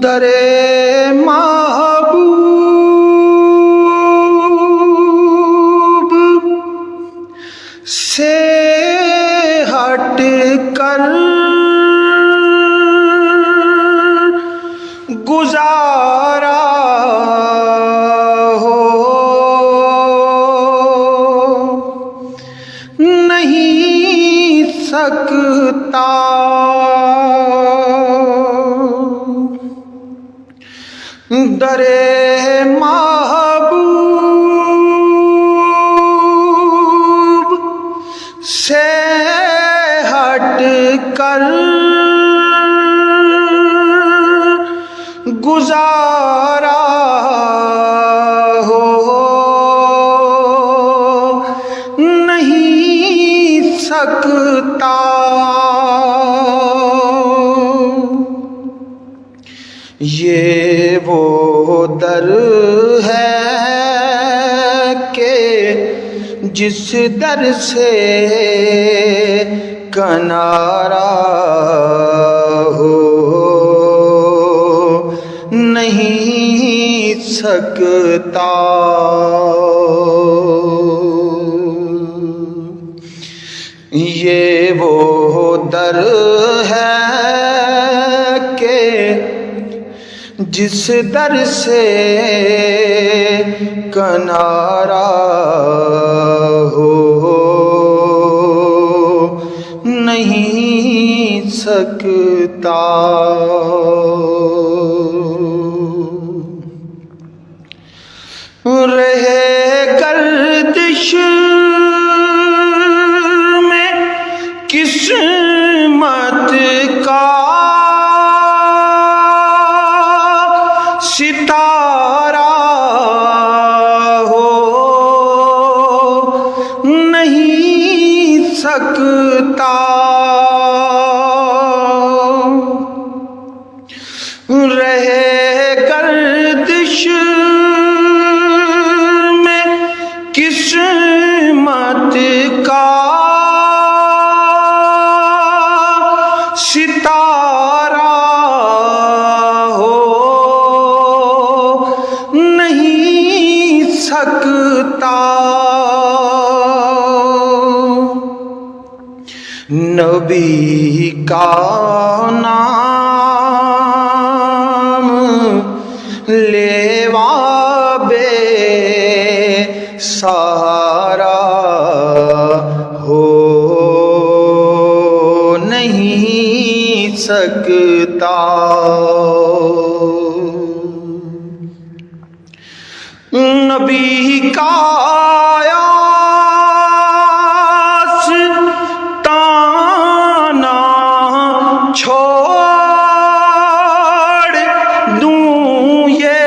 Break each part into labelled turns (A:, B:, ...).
A: درے محبوب سے ہٹ کر گزارا ہو نہیں سکتا، درے محبوب سے ہٹ کر گزارا ہو نہیں سکتا، یہ وہ در ہے کہ جس در سے کنارہ ہو نہیں سکتا، یہ وہ در ہے کہ جس در سے کنارہ ہو نہیں سکتا، رہے گردش میں قسمت کا ستارہ ہو نہیں سکتا، رہے گردش میں قسمت کا ستارہ ہو نہیں سکتا، نبی کا نام لیوا بے سہارا ہو نہیں سکتا، نبی کا آستانہ چھوڑ دوں یہ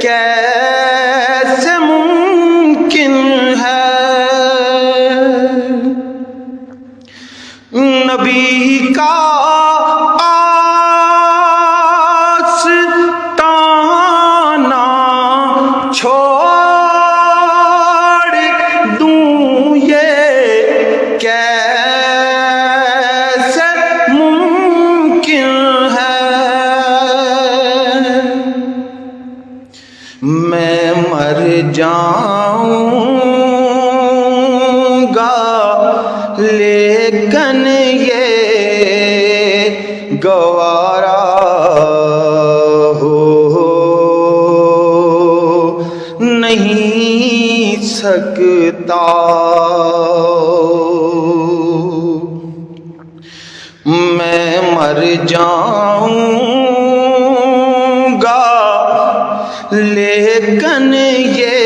A: کیسے ممکن ہے، نبی کا آستانہ چھوڑ دوں یہ کیسے ممکن ہے، میں مر جاؤں گا لیکن یہ گوارا ہو نہیں سکتا، میں مر جاؤں گا لیکن یہ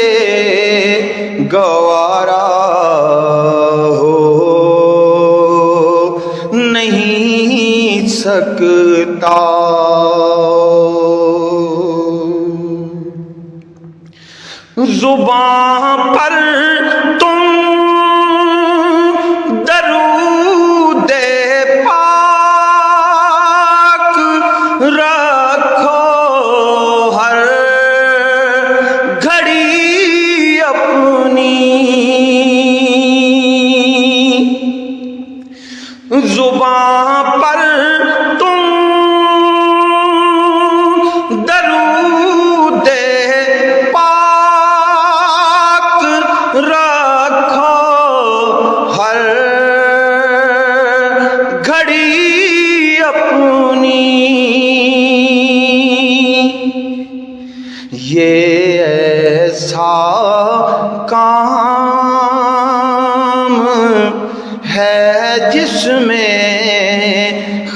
A: گوارا ہو نہیں سکتا، زبان پر تم درود پاک رکھو ہر گھڑی اپنی، زبان پر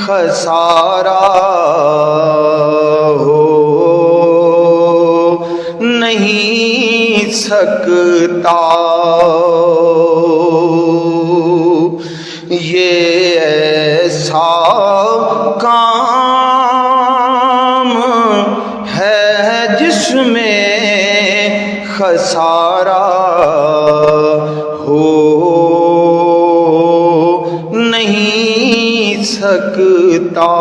A: خسارہ ہو نہیں سکتا، یہ ایسا کام ہے جس میں خسارہ ہو نہیں سکتا۔